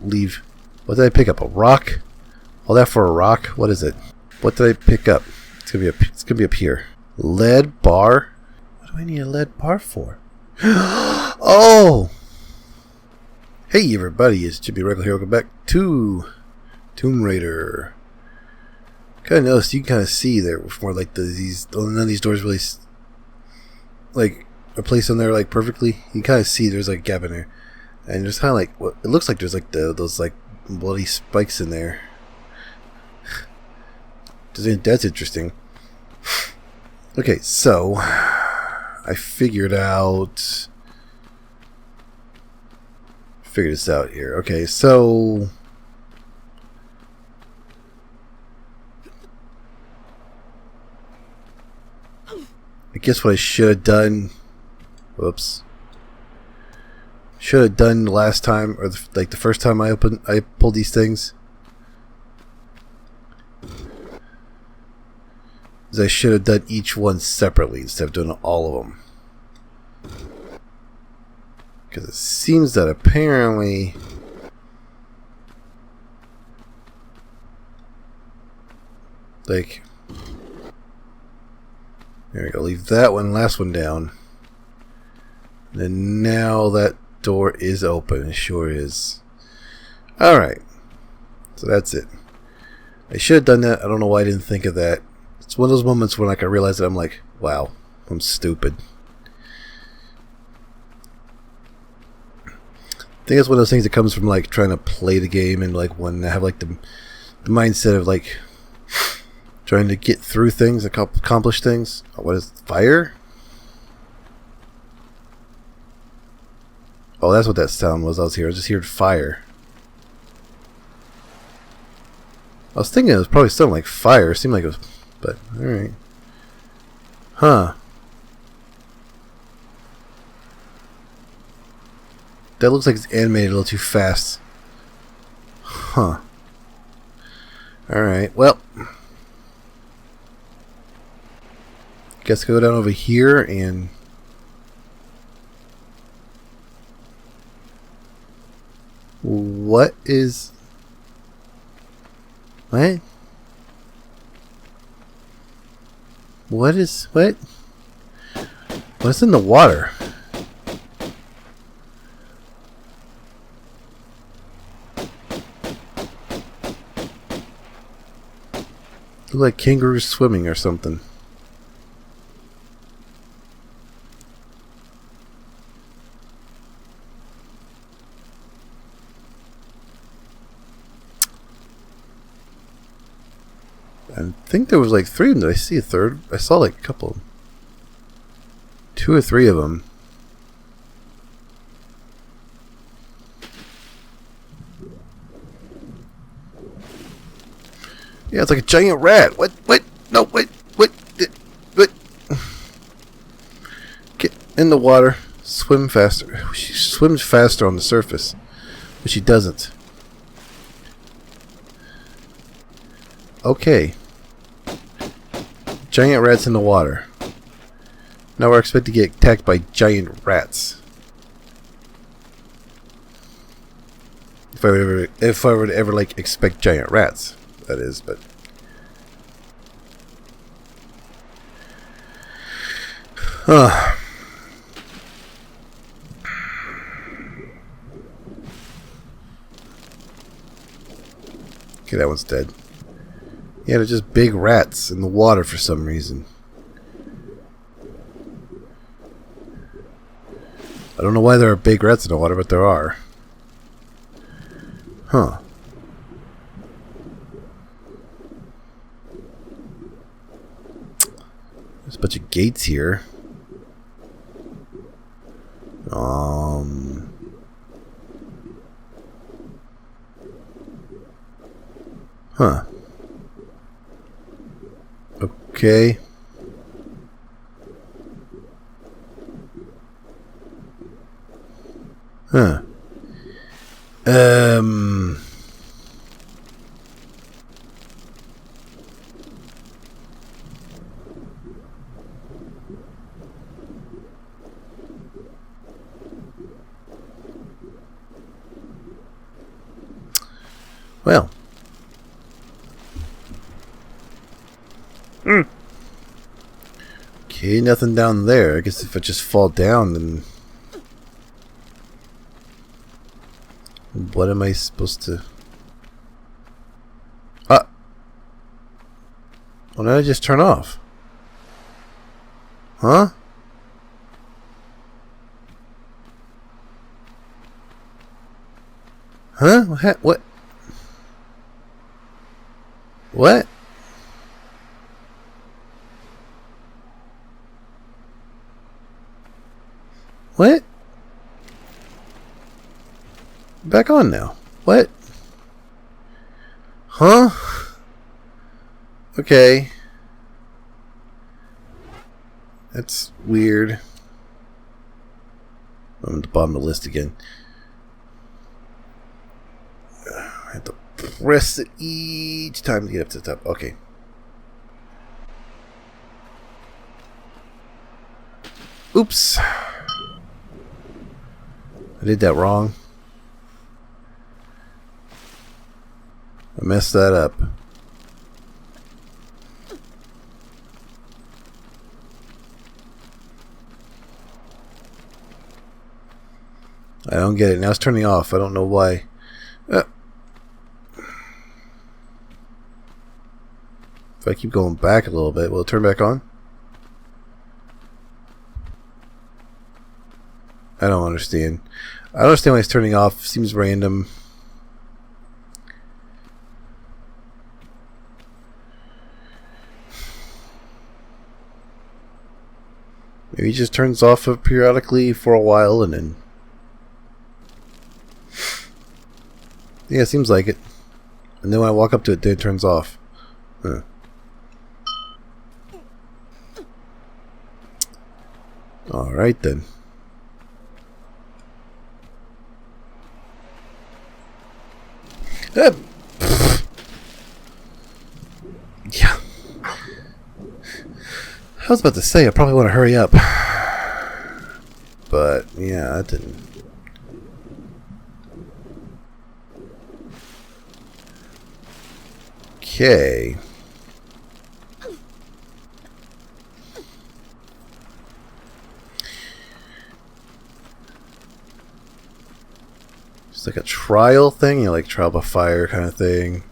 leave. What did I pick up? A rock? All that for a rock? What is it? What did I pick up? It's gonna be up here. Lead bar? What do I need a lead bar for? Oh! Hey everybody, it's Jimmy Regular here. Welcome back to Tomb Raider. Kind of noticed, you can kind of see there more like none of these doors really like are placed on there like perfectly. You kind of see there's like a gap in there, and there's kind of like what it looks like. There's like those like bloody spikes in there. That's interesting. Okay, so I figured this out here. Okay, so I guess what I should have done, should have done last time, or the first time I pulled these things, is I should have done each one separately instead of doing all of them. Because it seems that apparently like, there we go, leave that last one down. And then now that door is open. It sure is. Alright. So that's it. I should have done that. I don't know why I didn't think of that. It's one of those moments when like I realize that I'm like, wow, I'm stupid. I think it's one of those things that comes from like trying to play the game and like when I have like the mindset of like trying to get through things, accomplish things. Oh, what is it? Fire? Oh, that's what that sound was. I just heard fire. I was thinking it was probably something like fire. It seemed like it was, but alright. Huh. That looks like it's animated a little too fast. Huh. Alright, well. Guess go down over here and what? What's in the water? Look like kangaroos swimming or something. I think there was like 3 of them. Did I see a third? I saw like a couple. 2 or 3 of them. Yeah, it's like a giant rat. What? No, wait. What? Get in the water. Swim faster. She swims faster on the surface, but she doesn't. Okay. Giant rats in the water. Now we're expected to get attacked by giant rats. If I were to ever like expect giant rats, that is, but okay, that one's dead. Yeah, they're just big rats in the water for some reason. I don't know why there are big rats in the water, but there are. Huh. There's a bunch of gates here. Huh. Okay. Huh. Well. Okay, nothing down there. I guess if I just fall down, then... What am I supposed to... Ah! Why did I just turn off? Huh? Huh? What? What? What? Back on now. What? Huh? Okay. That's weird. I'm at the bottom of the list again. I have to press it each time to get up to the top. Okay. Oops. I did that wrong. I messed that up. I don't get it. Now it's turning off. I don't know why. If I keep going back a little bit, will it turn back on? I don't understand. I don't understand why it's turning off. Seems random. Maybe it just turns off periodically for a while and then... Yeah, it seems like it. And then when I walk up to it, then it turns off. Huh. Alright then. Yeah. I was about to say, I probably want to hurry up. But, yeah, I didn't. Okay. It's like a trial thing, you know, like trial by fire kind of thing.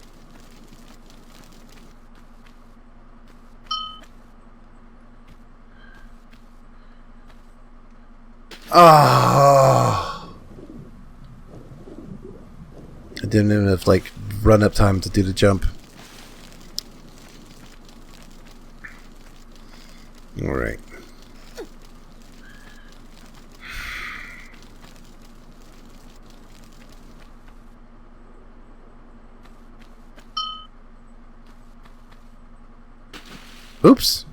Oh. I didn't even have like run up time to do the jump. All right. Oops.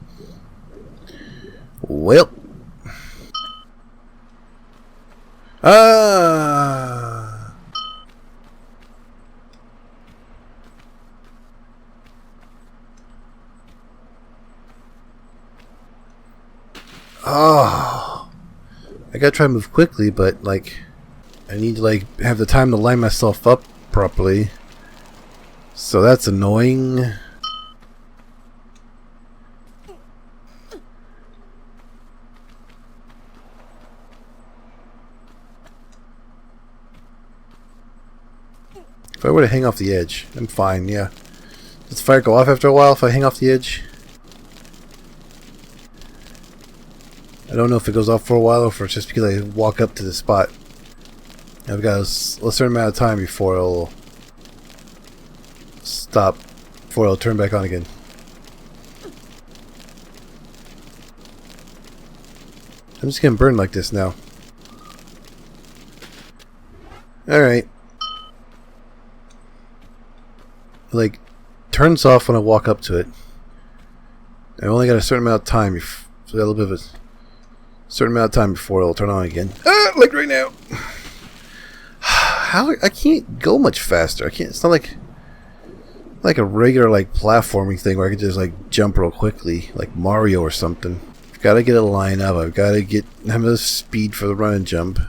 Well. Oh. I gotta try to move quickly, but like I need to like have the time to line myself up properly. So that's annoying. If I were to hang off the edge, I'm fine, yeah. Does the fire go off after a while if I hang off the edge? I don't know if it goes off for a while or if it's just because I walk up to the spot. I've got a certain amount of time before it'll stop, before it'll turn back on again. I'm just getting burned like this now. Alright. Like, turns off when I walk up to it. I've only got a certain amount of time, so I got a little bit of a certain amount of time before it'll turn on again. Like right now. How I can't go much faster. I can't. It's not like a regular like platforming thing where I can just like jump real quickly, like Mario or something. I've got to get a line up. I've got to have enough speed for the run and jump.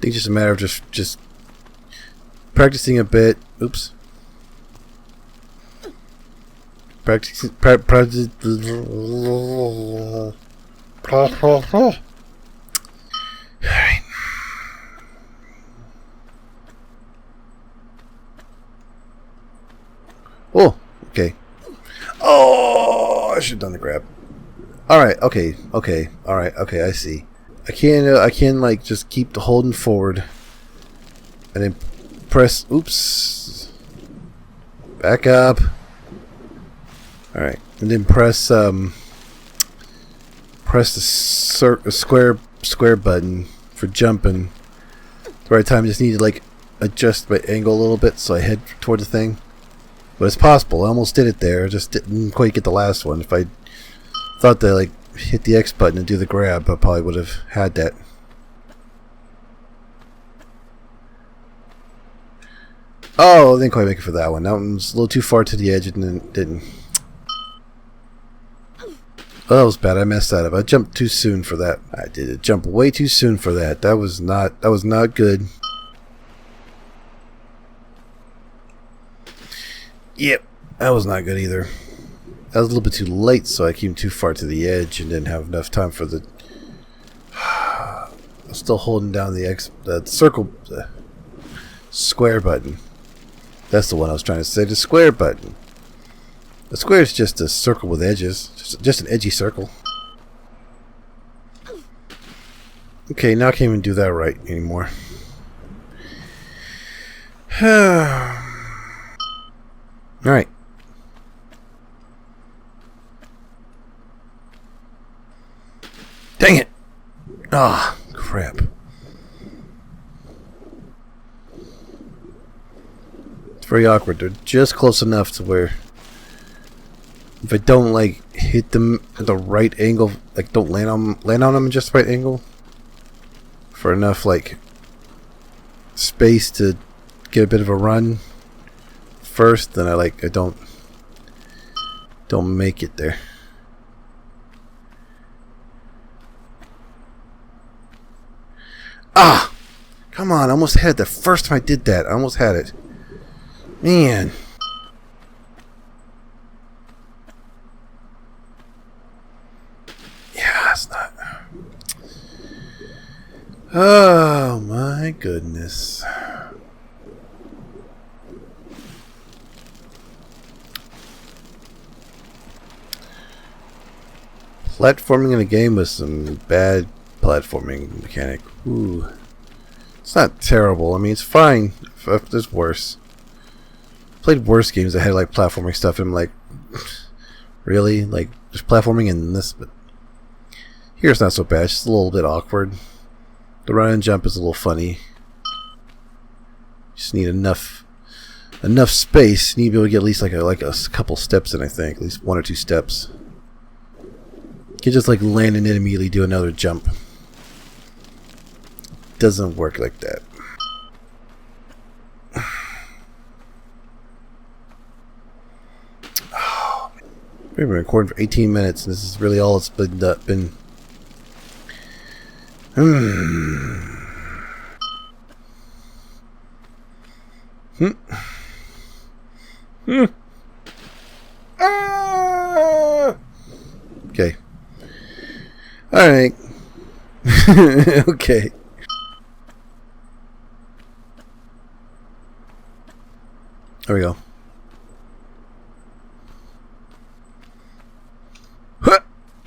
think it's just a matter of just practicing a bit. Oops. Practicing. Alright. Oh, okay. Oh, I should have done the grab. Alright, okay, alright, okay, I see. I can like just keep holding forward and then press, oops, back up. Alright, and then press the square button for jumping. The right time, I just need to like adjust my angle a little bit so I head toward the thing. But it's possible. I almost did it there. I just didn't quite get the last one. If I thought to like hit the X button and do the grab, I probably would have had that. Oh, I didn't quite make it for that one. That one was a little too far to the edge and then didn't. Oh, that was bad. I messed that up. I jumped too soon for that. I did it. Jump way too soon for that. That was not good. Yep, that was not good either. I was a little bit too late, so I came too far to the edge and didn't have enough time for the. I'm still holding down the circle, the square button. That's the one I was trying to say. The square button. The square is just a circle with edges, just an edgy circle. Okay, now I can't even do that right anymore. Alright. Dang it! Ah, crap. It's very awkward. They're just close enough to where if I don't like hit them at the right angle, like don't land on them in just the right angle for enough like space to get a bit of a run first, then I don't make it there. Ah! Come on, I almost had it the first time I did that. I almost had it. Man. Yeah, it's not. Oh my goodness. Platforming in a game with some bad platforming mechanic. Ooh. It's not terrible. I mean, it's fine. If there's worse. Played worse games that had like platforming stuff and I'm like, really? Like, there's platforming in this, but here it's not so bad. It's just a little bit awkward. The run and jump is a little funny. Just need enough space. Need to be able to get at least like a couple steps in, I think. At least 1 or 2 steps. You can just like land and then immediately do another jump. Doesn't work like that. Oh, we've been recording for 18 minutes and this is really all it's been. Okay. Alright. Okay. There we go.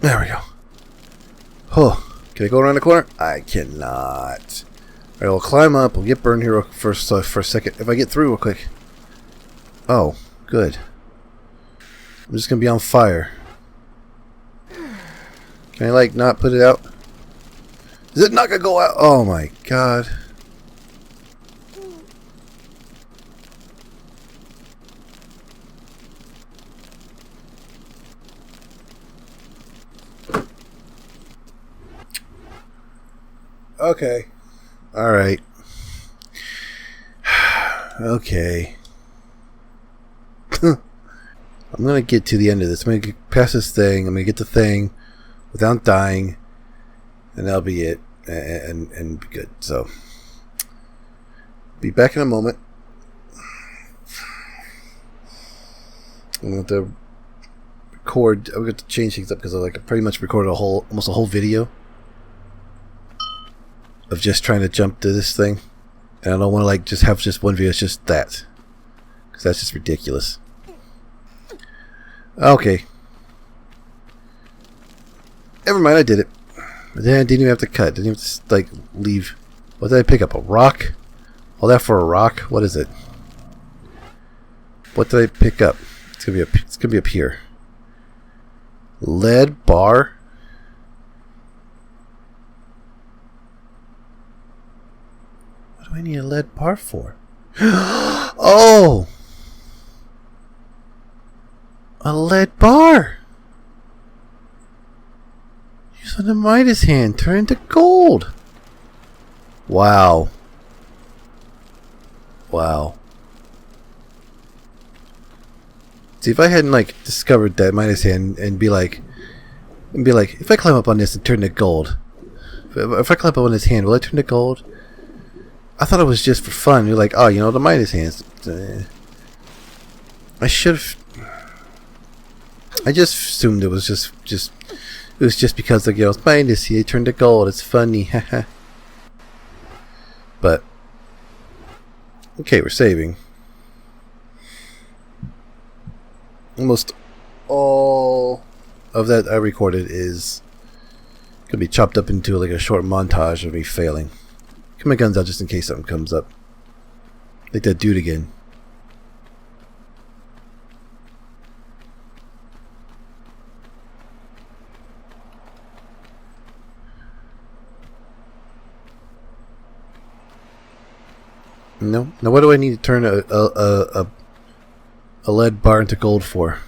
There we go. Oh, can I go around the corner? I cannot. Alright, we'll climb up. We'll get burned here for a second. If I get through real quick. Oh, good. I'm just gonna be on fire. Can I like not put it out? Is it not gonna go out? Oh my god. Okay. Alright. Okay. I'm gonna get to the end of this. I'm gonna get past this thing. I'm gonna get the thing without dying. And that'll be it. And be good. So, Be back in a moment. I'm going to record. I'm going to change things up because I pretty much recorded almost a whole video of just trying to jump to this thing, and I don't want to just have just one video. It's just that, because that's just ridiculous. Okay. Never mind, I did it. Then I didn't even have to cut. Didn't even have to leave. What did I pick up? A rock? All that for a rock? What is it? What did I pick up? It's gonna be up here. Lead bar. What do I need a lead bar for? Oh! A lead bar! Use on the Midas hand. Turn into gold. Wow. Wow. See, if I hadn't discovered that Midas hand and be like, if I climb up on this and turn to gold, if I climb up on this hand, will I turn to gold? I thought it was just for fun. You're like, oh, the Midas hands. I should have. I just assumed it was just because it's Midas. He turned to gold. It's funny, But okay, we're saving. Almost all of that I recorded is gonna be chopped up into a short montage of me failing. Get my guns out just in case something comes up. Like that dude again. No. Now what do I need to turn a lead bar into gold for?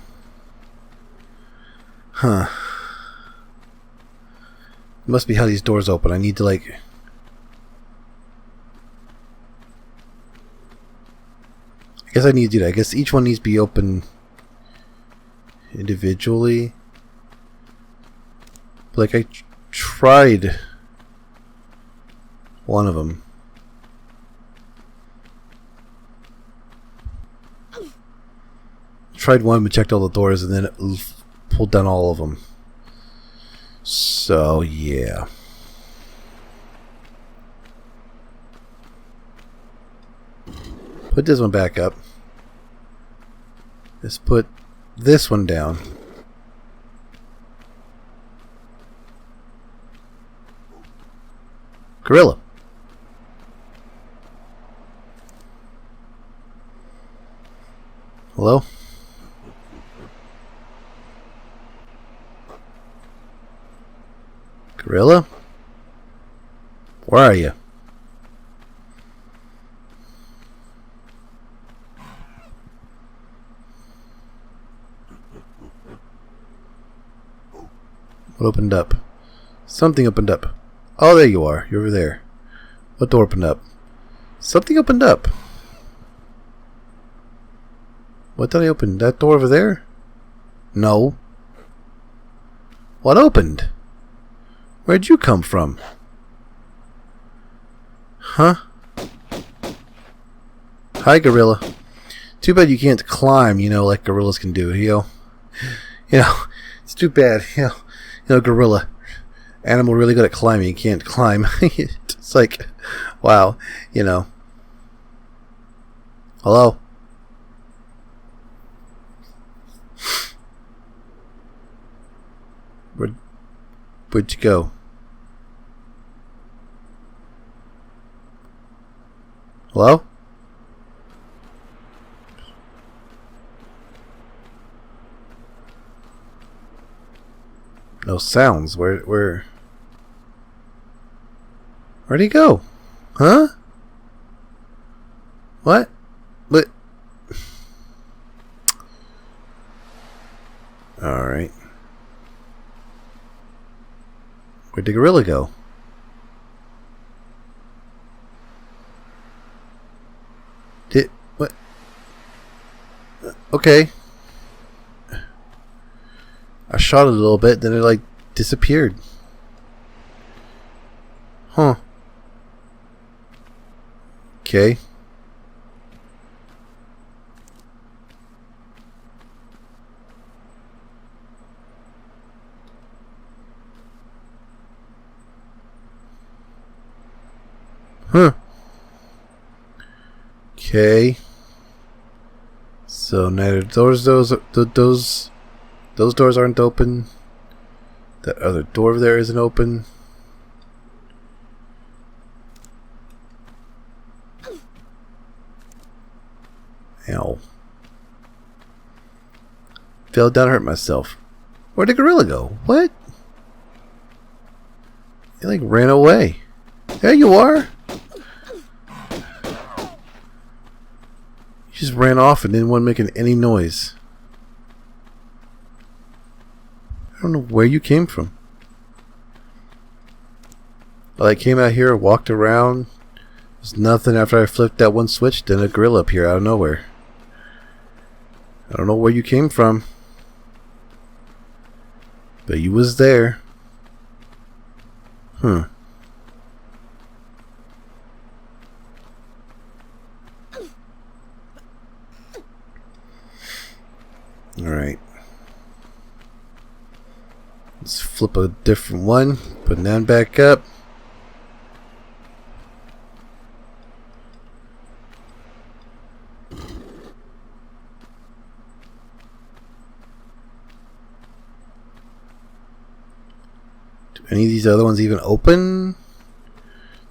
Huh. It must be how these doors open. I need to I guess I need to do that. I guess each one needs to be open individually. I tried one of them. Tried one, but checked all the doors, and then it pulled down all of them. So yeah. Put this one back up. Let's put this one down. Gorilla. Hello? Gorilla? Where are you? What opened up? Something opened up. Oh, there you are. You're over there. What door opened up? Something opened up. What did I open? That door over there? No. What opened? Where'd you come from? Huh? Hi, gorilla. Too bad you can't climb, like gorillas can do, it's too bad, gorilla. Animal really good at climbing, can't climb. It's wow, Hello? Where'd you go? Hello? No sounds. Where'd he go? Huh? What? Alright. Where'd the gorilla go? What? Okay. I shot it a little bit, then it disappeared. Huh. Okay. Okay. So neither those doors aren't open. That other door over there isn't open. Ow. Fell down and hurt myself. Where'd the gorilla go? What? He like ran away. There you are. He just ran off and didn't want making any noise. I don't know where you came from. Well, I came out here, walked around. There's nothing after I flipped that one switch. Then a gorilla appeared out of nowhere. I don't know where you came from. But you was there. Huh. Alright. Let's flip a different one. Put that back up. Do any of these other ones even open?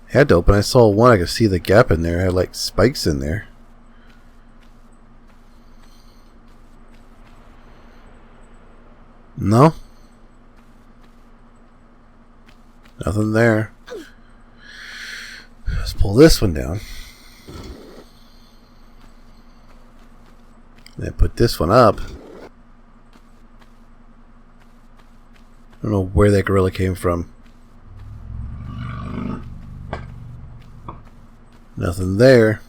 Had to open. I saw one. I could see the gap in there. It had like spikes in there. No. Nothing there. Let's pull this one down. Then put this one up. I don't know where that gorilla came from. Nothing there.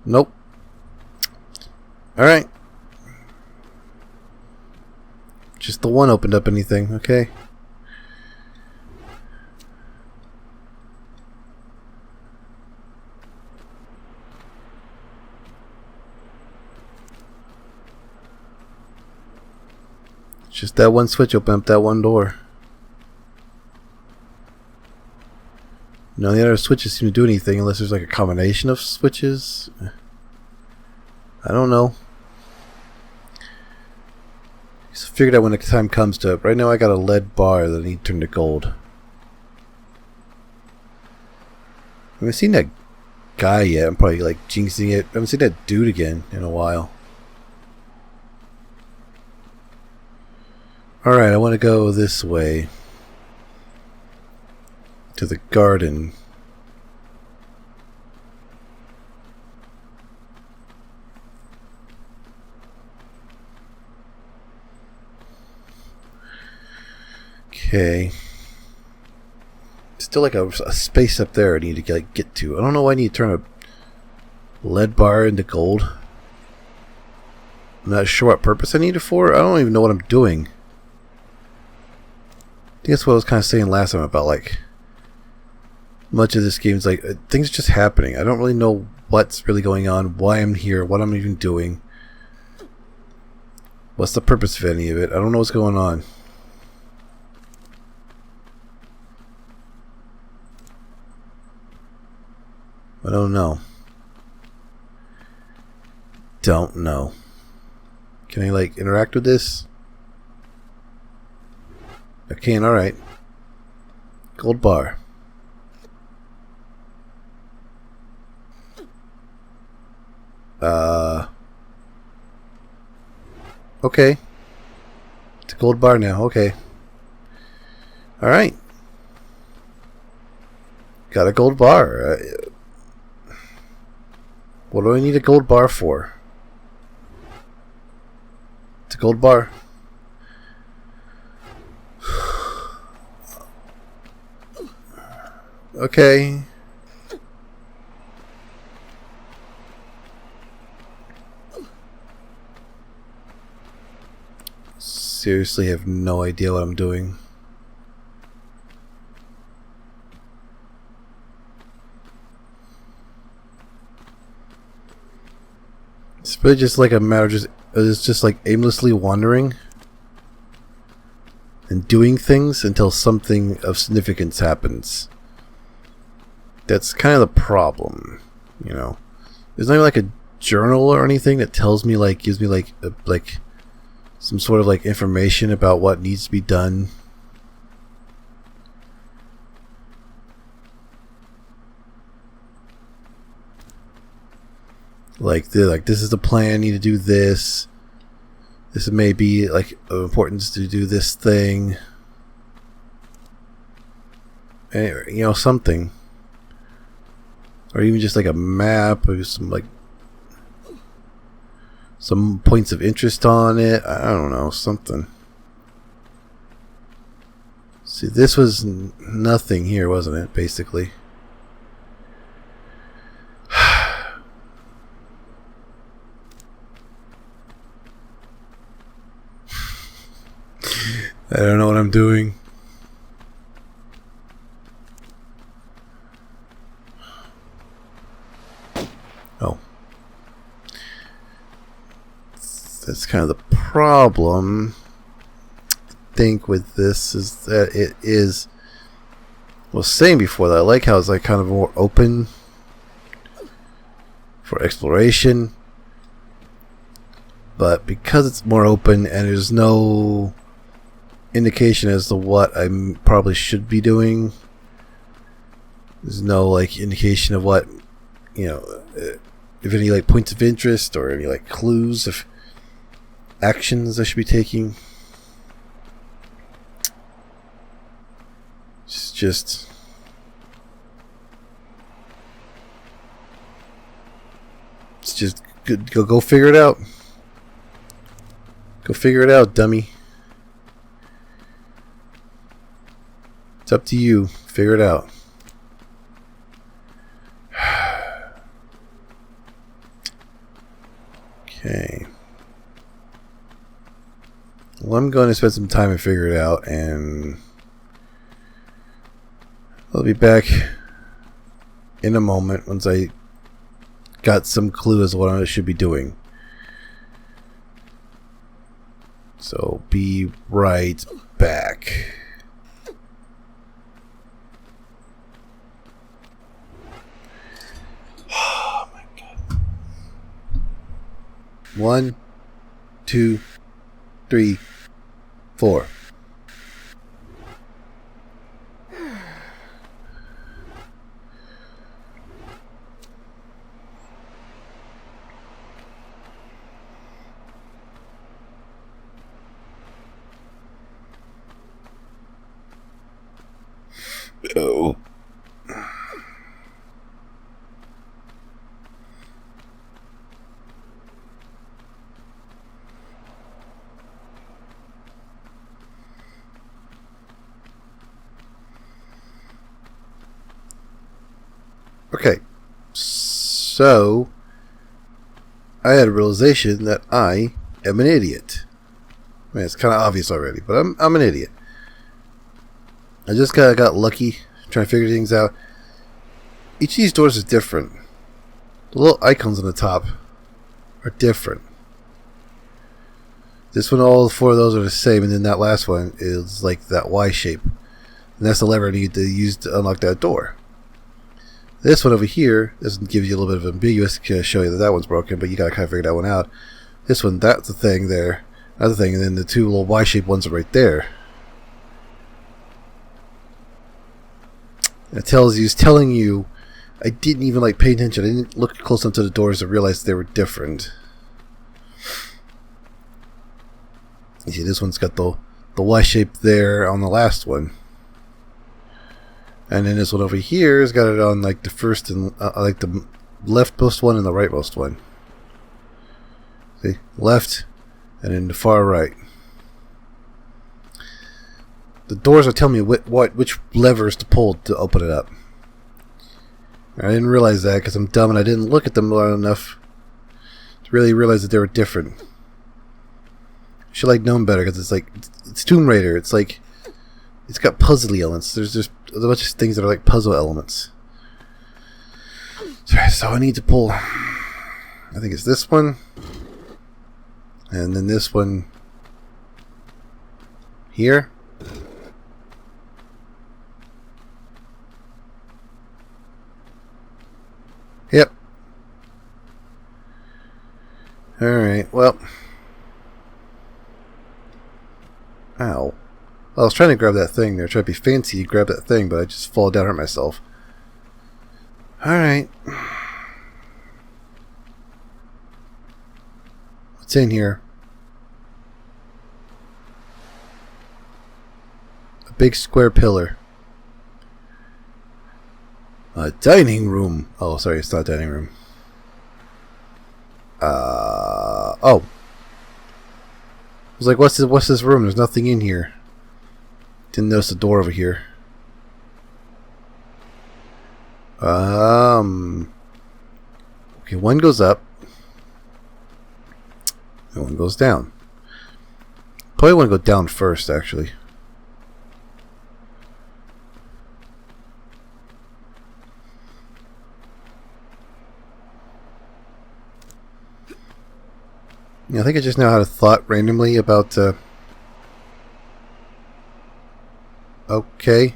Nope. Alright. Just the one opened up anything, okay? Just that one switch opened up that one door. None of the other switches seem to do anything unless there's like a combination of switches. I don't know. Just figure it out when the time comes to it. Right now I got a lead bar that I need to turn to gold. I haven't seen that guy yet. I'm probably like jinxing it. I haven't seen that dude again in a while. Alright, I want to go this way. To the garden. Okay. Still like a space up there I need to get to. I don't know why I need to turn a lead bar into gold. I'm not sure what purpose I need it for. I don't even know what I'm doing. I think that's what I was kind of saying last time about like much of this game is like things are just happening. I don't really know what's really going on, why I'm here, what I'm even doing. What's the purpose of any of it? I don't know what's going on. I don't know. Don't know. Can I like interact with this? I can, alright. Gold bar. Okay. It's a gold bar now, okay. Alright. Got a gold bar. What do I need a gold bar for? It's a gold bar. Okay. Seriously have no idea what I'm doing. It's really just like a matter of it's just like aimlessly wandering. and doing things until something of significance happens. That's kind of the problem, you know. There's not even like a journal or anything that tells me, like, gives me like some sort of like information about what needs to be done. Like this is the plan. You need to do this. This may be like of importance to do this thing. Anyway, you know, something, or even just like a map or some points of interest on it. I don't know, something. See, this was nothing here, wasn't it? Basically. I don't know what I'm doing. Oh. That's kind of the problem, I think, with this, is that it is, well, saying before that, I like how it's like kind of more open for exploration, but because it's more open and there's no indication as to what I probably should be doing, there's no like indication of what, you know, if any like points of interest or any like clues of actions I should be taking. It's just good. Go figure it out. Go figure it out, dummy. It's up to you. Figure it out. Okay. Well, I'm going to spend some time and figure it out, and I'll be back in a moment once I got some clue as to what I should be doing. So be right back. Oh my God. 1, 2, 3, 4. Oh. Okay, so I had a realization that I am an idiot. I mean, it's kind of obvious already, but I'm an idiot. I just got lucky trying to figure things out. Each of these doors is different. The little icons on the top are different. This one, all 4 of those are the same, and then that last one is like that Y shape. And that's the lever I need to use to unlock that door. This one over here doesn't give you a little bit of ambiguous to show you that that one's broken, but you gotta kind of figure that one out. This one, that's the thing there, another thing, and then the 2 little Y-shaped ones are right there. It it's telling you, I didn't even like pay attention. I didn't look close enough to the doors to realize they were different. You see, this one's got the Y shape there on the last one. And then this one over here has got it on like the first and like the leftmost one and the rightmost one. See, left and then the far right. The doors are telling me which levers to pull to open it up. I didn't realize that because I'm dumb and I didn't look at them long enough to really realize that they were different. I should like known better because it's like it's Tomb Raider. It's like it's got puzzly elements. There's just a bunch of things that are like puzzle elements. So I need to pull. I think it's this one, and then this one here. Yep. Alright, well. Ow. I was trying to grab that thing there, try to be fancy to grab that thing, but I just fall down and hurt myself. Alright. What's in here? A big square pillar. A dining room. Oh, sorry, it's not a dining room. Oh. I was like, what's this room? There's nothing in here. Didn't notice the door over here. Okay, one goes up. And one goes down. Probably want to go down first, actually. Yeah, I think I just now had a thought randomly about, okay.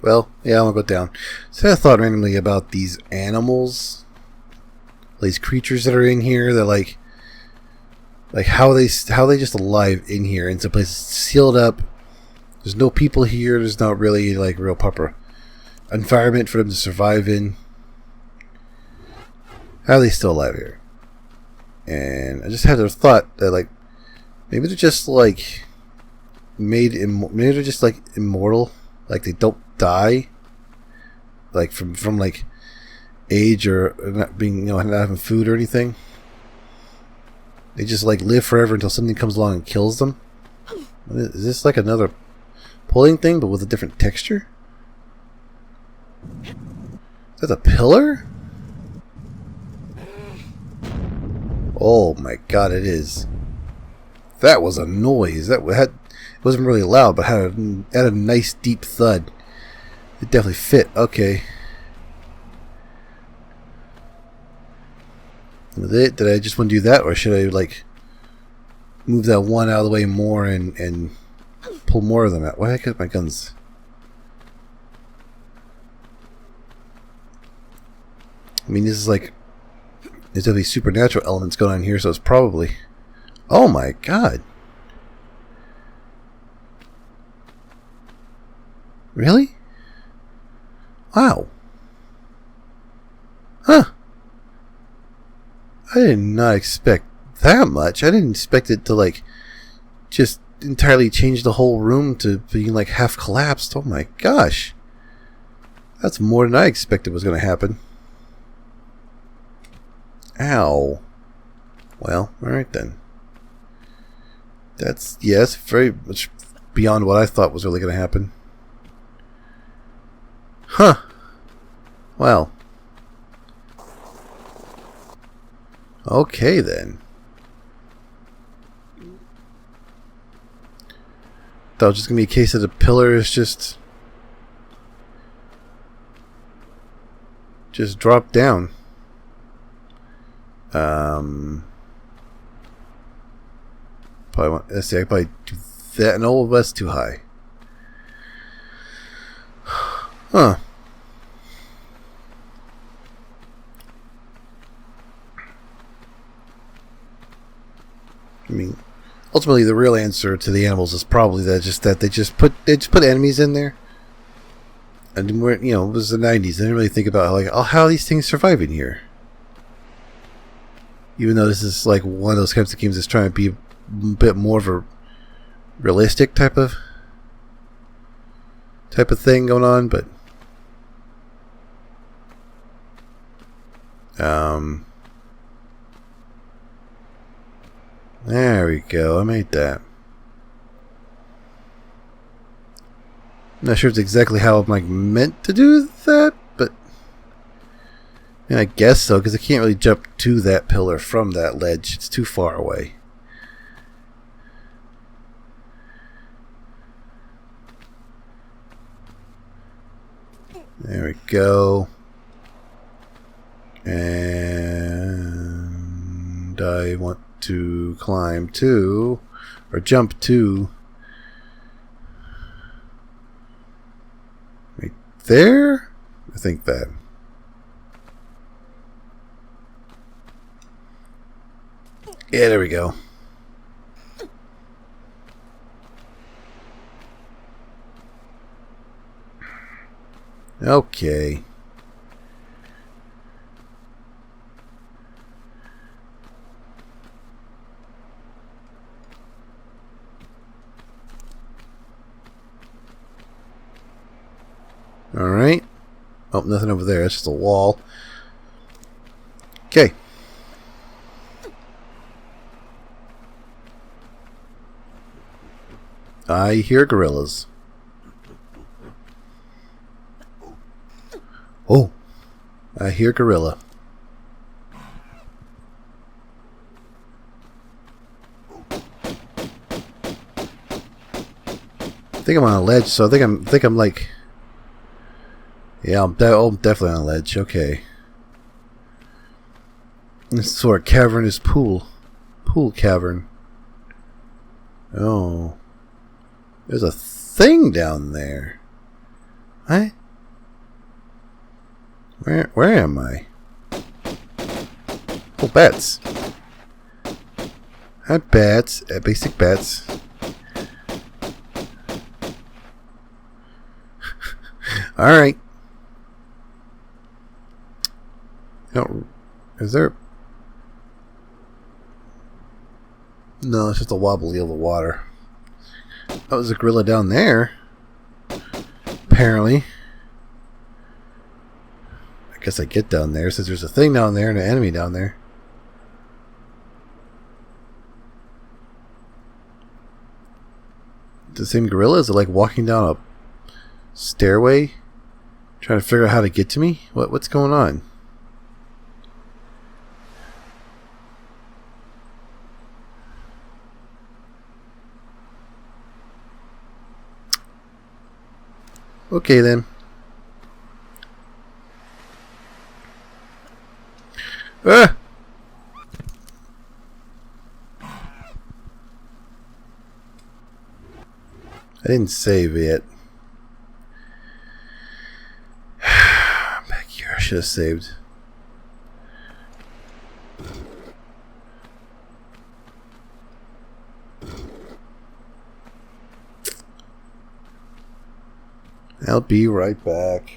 Well, yeah, I'm gonna go down. So I had a thought randomly about these animals. These creatures that are in here. They're like how they just alive in here. In some place sealed up. There's no people here. There's not really like real proper environment for them to survive in. How are they still alive here? And I just had a thought that like maybe they're just like maybe they're just like immortal, like they don't die, like from like age or not being, not having food or anything. They just like live forever until something comes along and kills them. Is this like another pulling thing but with a different texture? Is that a pillar? Oh my god, it is. That was a noise. It wasn't really loud, but had a nice deep thud. It definitely fit. Okay. Did I just want to do that, or should I like move that one out of the way more and pull more of them out? Why did I cut my guns? I mean, this is like, there's definitely supernatural elements going on here, so it's probably... Oh my god. Really? Wow. Huh. I did not expect that much. I didn't expect it to like just entirely change the whole room to being like half collapsed. Oh my gosh. That's more than I expected was going to happen. Ow. Well, alright then. That's, yes, very much beyond what I thought was really going to happen. Huh. Well. Okay then. Thought it was just going to be a case of the pillar is just drop down. Probably want. Let's see. I probably do that. No, that's too high. Huh. I mean, ultimately, the real answer to the animals is probably that they just put enemies in there. And we're, it was the 90s. They didn't really think about like, oh, how are these things surviving here? Even though this is like one of those types of games that's trying to be a bit more of a realistic type of thing going on, but there we go. I made that. I'm not sure if it's exactly how I'm like meant to do that, but I guess so, because I can't really jump to that pillar from that ledge. It's too far away. There we go. And I want to climb to, or jump to, right there? think that. Yeah, there we go. Okay. Alright. Oh, nothing over there. It's just a wall. Okay. I hear gorillas. Oh. I hear gorilla. I think I'm on a ledge, so I think I'm like... Yeah, I'm definitely on a ledge. Okay. This sort of cavernous pool. Pool cavern. Oh. There's a thing down there. What? Where am I? Oh, bats. Hi, bats. Basic bats. Alright. No, is there... No, it's just a wobbly of the water. Oh, there's a gorilla down there. Apparently. I guess I get down there since there's a thing down there and an enemy down there. The same gorilla? Is it like walking down a stairway? Trying to figure out how to get to me? What's going on? Okay then. Ah! I didn't save yet. Back here, I should have saved. I'll be right back.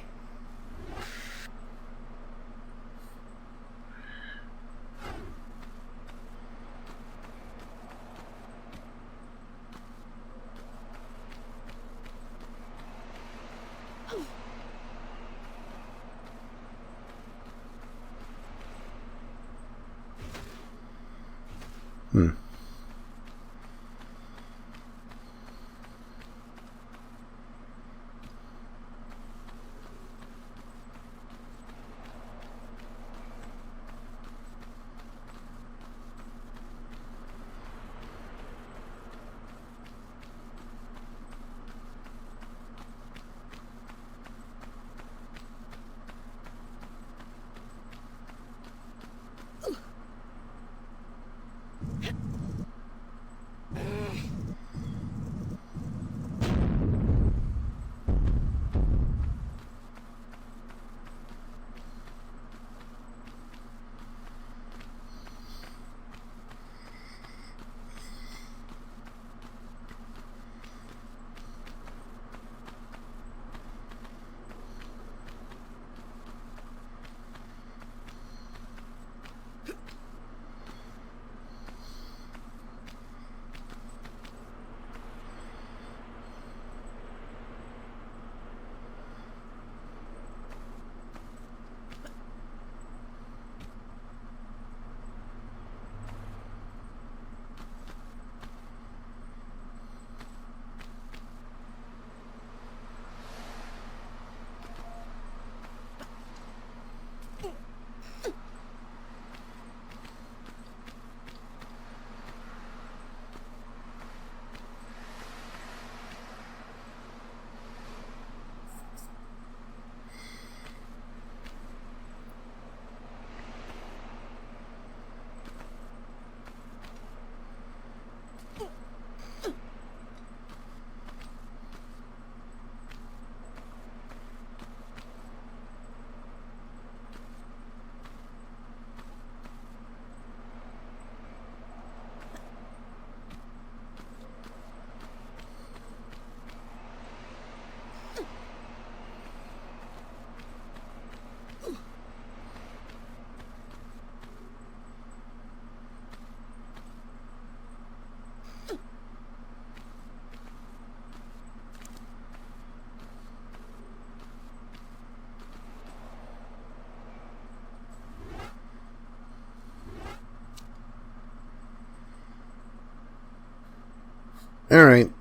Alright.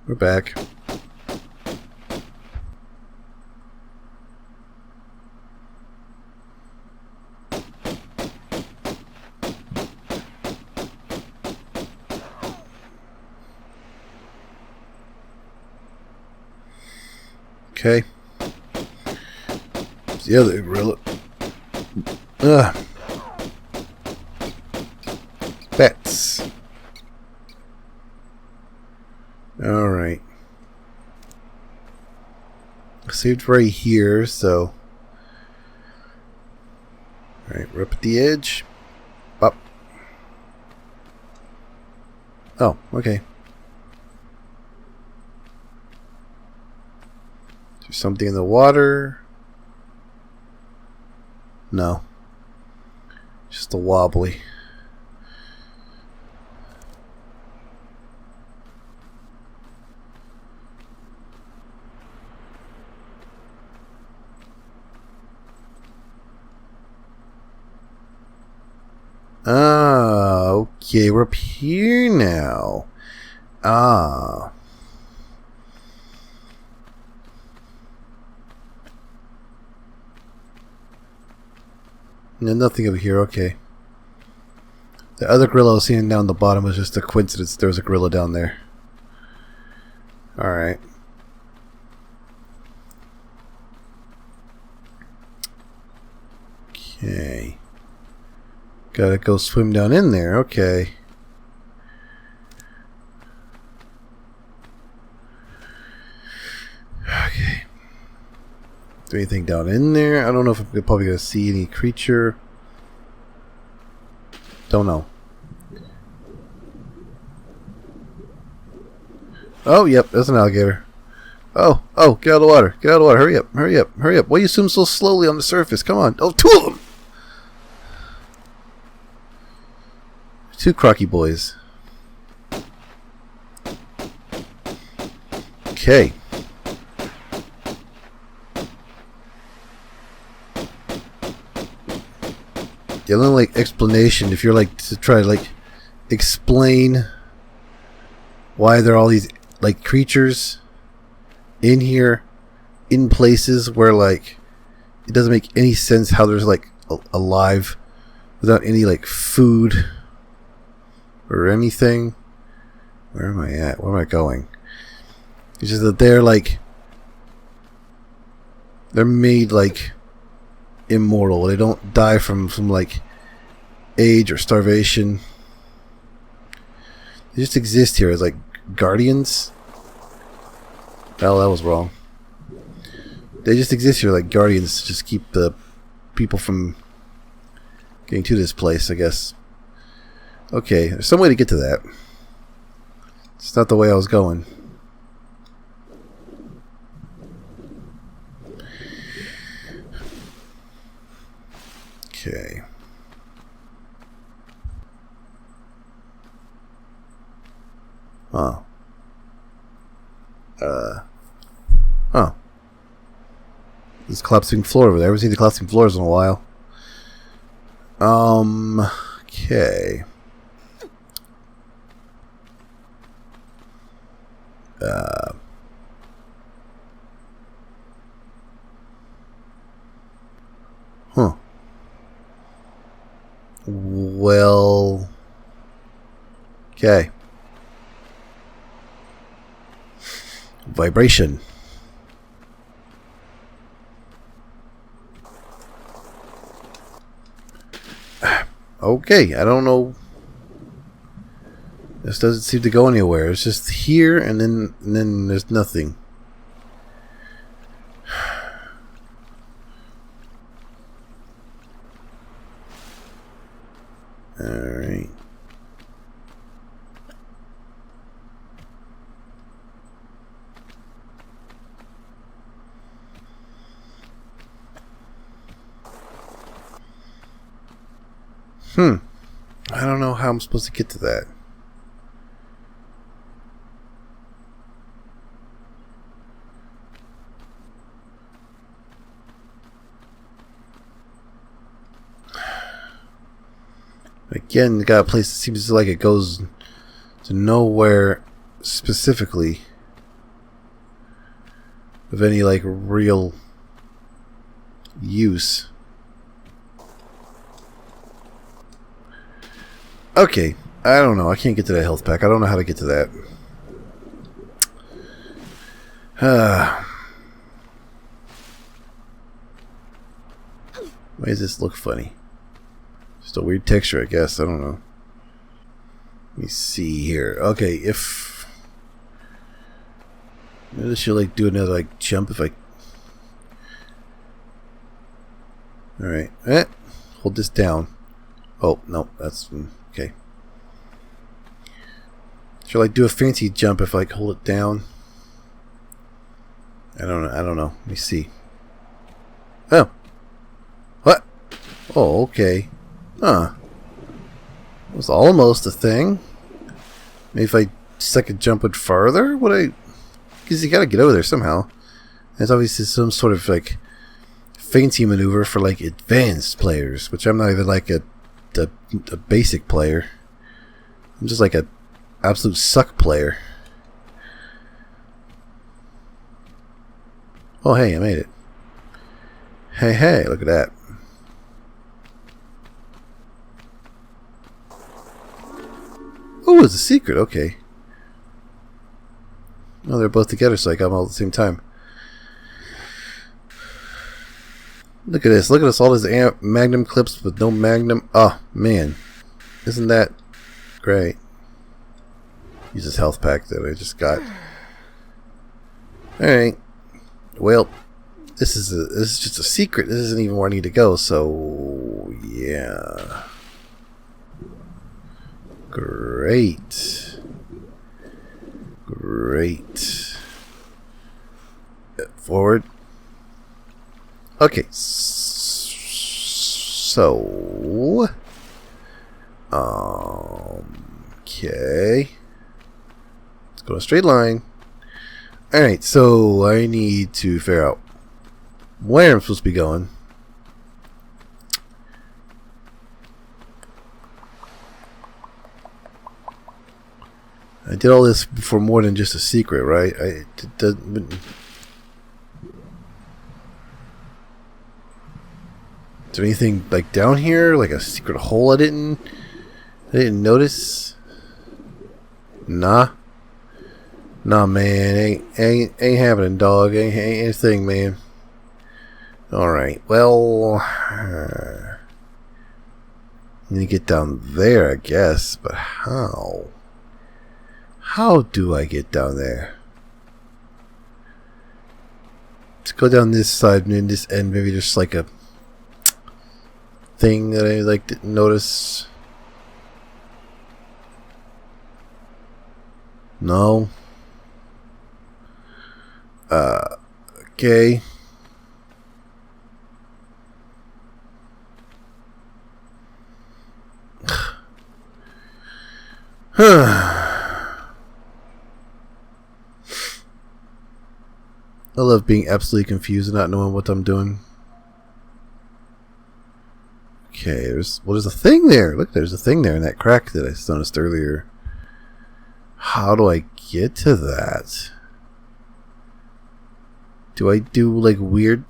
We're back. Okay. It's the other gorilla. Ugh. Bats. Alright. Saved right here, so. Alright, we're up at the edge. Up. Oh, okay. There's something in the water. No. Just a wobbly. Ah, okay, we're up here now. Ah. No, nothing over here, okay. The other gorilla I was seeing down the bottom was just a coincidence. There was a gorilla down there. Alright. Okay. Gotta go swim down in there, okay. Okay. Is there anything down in there? I don't know if I'm probably gonna see any creature. Don't know. Oh, yep, that's an alligator. Oh, get out of the water. Get out of the water. Hurry up, hurry up, hurry up. Why are you swimming so slowly on the surface? Come on. Oh, two of them! Two crocky boys. Okay. The only explanation, if you're to try to explain why there are all these creatures in here, in places where it doesn't make any sense how there's alive without any food or anything. Where am I at? Where am I going? It's just that they're made immortal. They don't die from age or starvation. They just exist here as guardians. Oh, that was wrong. They just exist here like guardians to just keep the people from getting to this place, I guess. Okay, there's some way to get to that. It's not the way I was going. Okay. Huh. Huh. This collapsing floor over there. I haven't seen the collapsing floors in a while. Okay. Huh. Well. Okay. Vibration. Okay, I don't know. This doesn't seem to go anywhere. It's just here, and then there's nothing. All right. I don't know how I'm supposed to get to that. Again, got a place that seems like it goes to know where specifically of any like real use. Okay, I don't know. I can't get to that health pack. I don't know how to get to that. Why does this look funny? Just a weird texture, I guess. I don't know. Let me see here. Okay, if maybe she'll like do another like jump if I. All right, hold this down. Oh no, that's okay. She'll like do a fancy jump if I like, hold it down. I don't know. I don't know. Let me see. Oh, what? Oh, okay. Huh. It was almost a thing. Maybe if I second jump it farther, would I? Because you gotta get over there somehow. There's obviously some sort of like fancy maneuver for like advanced players, which I'm not even like a basic player. I'm just like a absolute suck player. Oh hey, I made it. Hey, look at that. Oh, it's a secret. Okay. Oh, they're both together, so I got them all at the same time. Look at this. Look at this. All these magnum clips with no magnum. Oh, man. Isn't that great? Use this health pack that I just got. Alright. Well, this is just a secret. This isn't even where I need to go, so yeah. Great. Forward. Okay. So. Okay. Let's go in a straight line. Alright, so I need to figure out where I'm supposed to be going. I did all this for more than just a secret, right? Is there anything like down here, like a secret hole I didn't notice? Nah, man, ain't happening, dog. Ain't a thing, man. All right, well, I'm gonna get down there, I guess, but how? How do I get down there? Let's go down this side and this end. Maybe just like a thing that I like didn't notice. No. Okay. I love being absolutely confused and not knowing what I'm doing. Okay, there's a thing there. Look, there's a thing there in that crack that I noticed earlier. How do I get to that? Do I do like weird?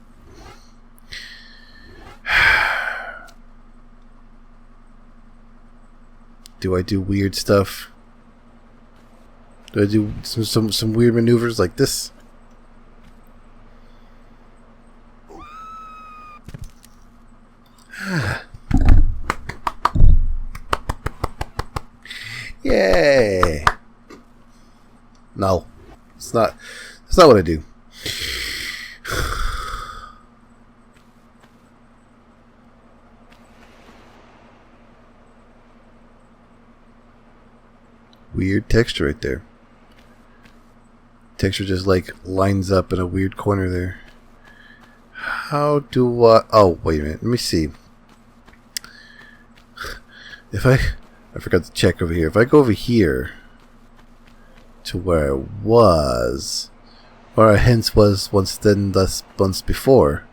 Do I do weird stuff? Do I do some weird maneuvers like this? Yay! No, it's not. That's not what I do. Weird texture right there. Texture just like lines up in a weird corner there. How do I... Oh, wait a minute. Let me see. If I forgot to check over here. If I go over here to where I was, or I hence was once before,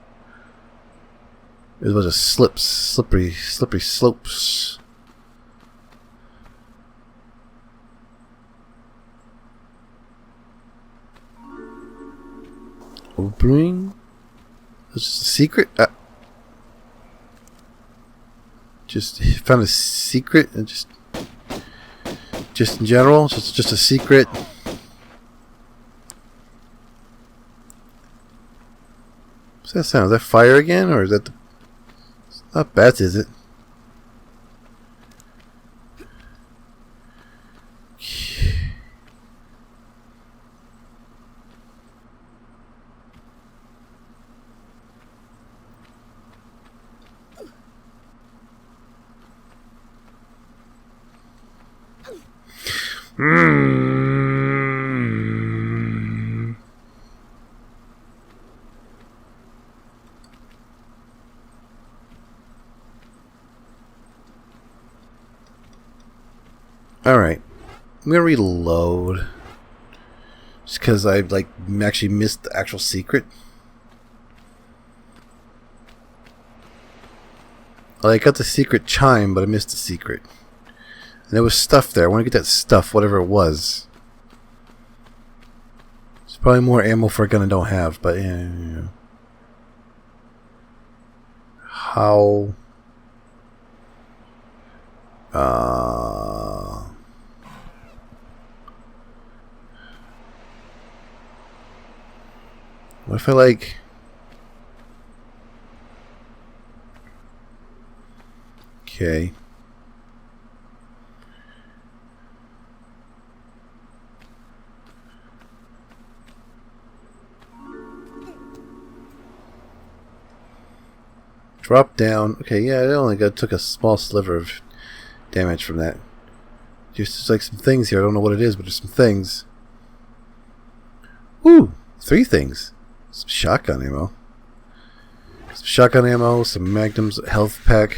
it was a slippery slopes. Opening? It's just a secret? Just found a secret and just in general, just a secret. What's that sound? Is that fire again, or is that? It's not bats, is it? Alright. I'm gonna reload. Just because I actually missed the actual secret. I got the secret chime, but I missed the secret. And there was stuff there. I want to get that stuff, whatever it was. It's probably more ammo for a gun I don't have, but yeah. How? What if I Okay. Drop down. Okay, yeah, I only took a small sliver of damage from that. Just like some things here. I don't know what it is, but there's some things. Ooh, 3 things. Some shotgun ammo. Some shotgun ammo, some Magnum's health pack.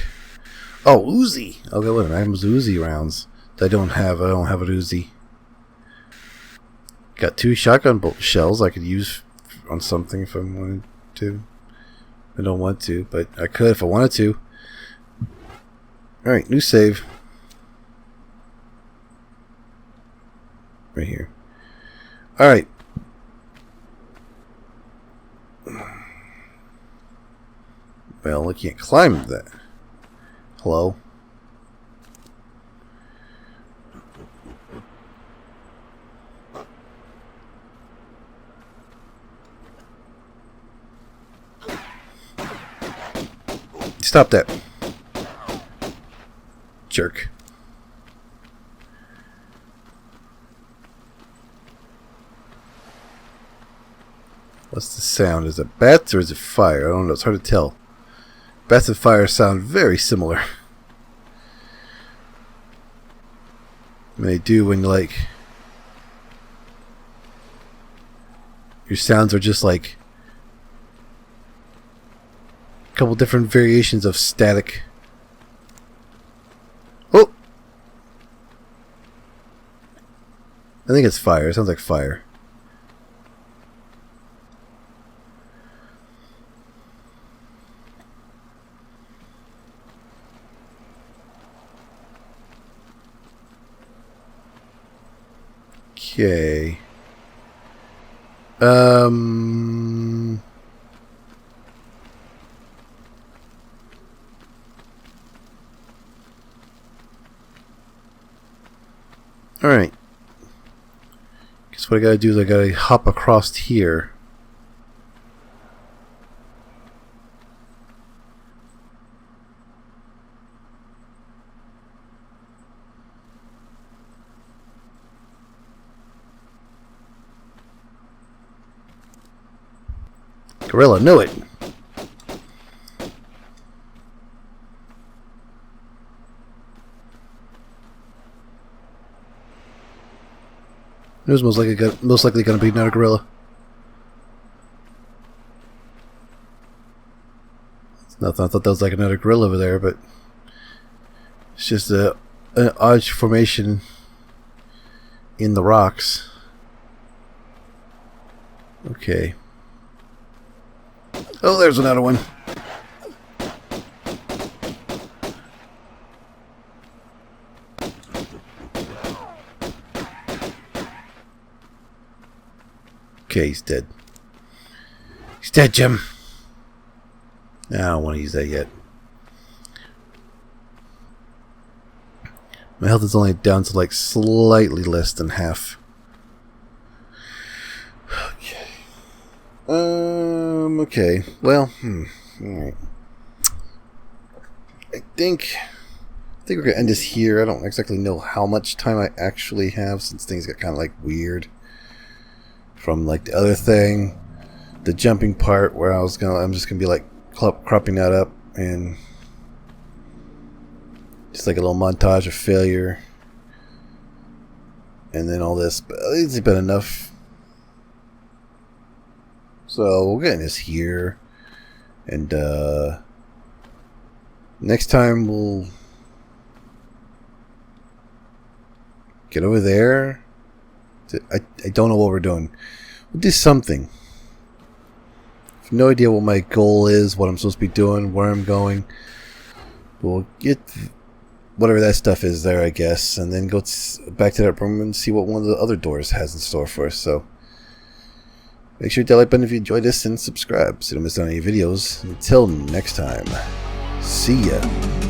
Oh, Uzi. Okay, wait a minute. Magnum's Uzi rounds. I don't have an Uzi. Got 2 shotgun shells I could use on something if I wanted to. I don't want to, but I could if I wanted to. Alright, new save. Right here. Alright. Well, I can't climb that. Hello? Stop that. Jerk. What's the sound? Is it bats or is it fire? I don't know. It's hard to tell. Bats and fire sound very similar. They do when your sounds are just a couple different variations of static. Oh! I think it's fire. It sounds like fire. Okay. Alright. Guess what I gotta do is I gotta hop across here. Gorilla, knew it. It was most likely going to be not a gorilla. It's nothing. I thought that was like another gorilla over there, but it's just an odd formation in the rocks. Okay. Oh, there's another one. Okay, he's dead. Dead gem. I don't want to use that yet. My health is only down to like slightly less than half. Okay. Okay. Well, alright. I think we're gonna end this here. I don't exactly know how much time I actually have, since things got kind of like weird from like the other thing, the jumping part where I'm just gonna be like cropping that up, and just like a little montage of failure, and then all this. But it's been enough. So we're getting this here, and next time we'll get over there. I don't know what we're doing. We'll do something. I have no idea what my goal is, what I'm supposed to be doing, where I'm going. We'll get whatever that stuff is there, I guess, and then go back to that room and see what one of the other doors has in store for us. So make sure to hit that like button if you enjoyed this, and subscribe so you don't miss out on any videos. Until next time, see ya.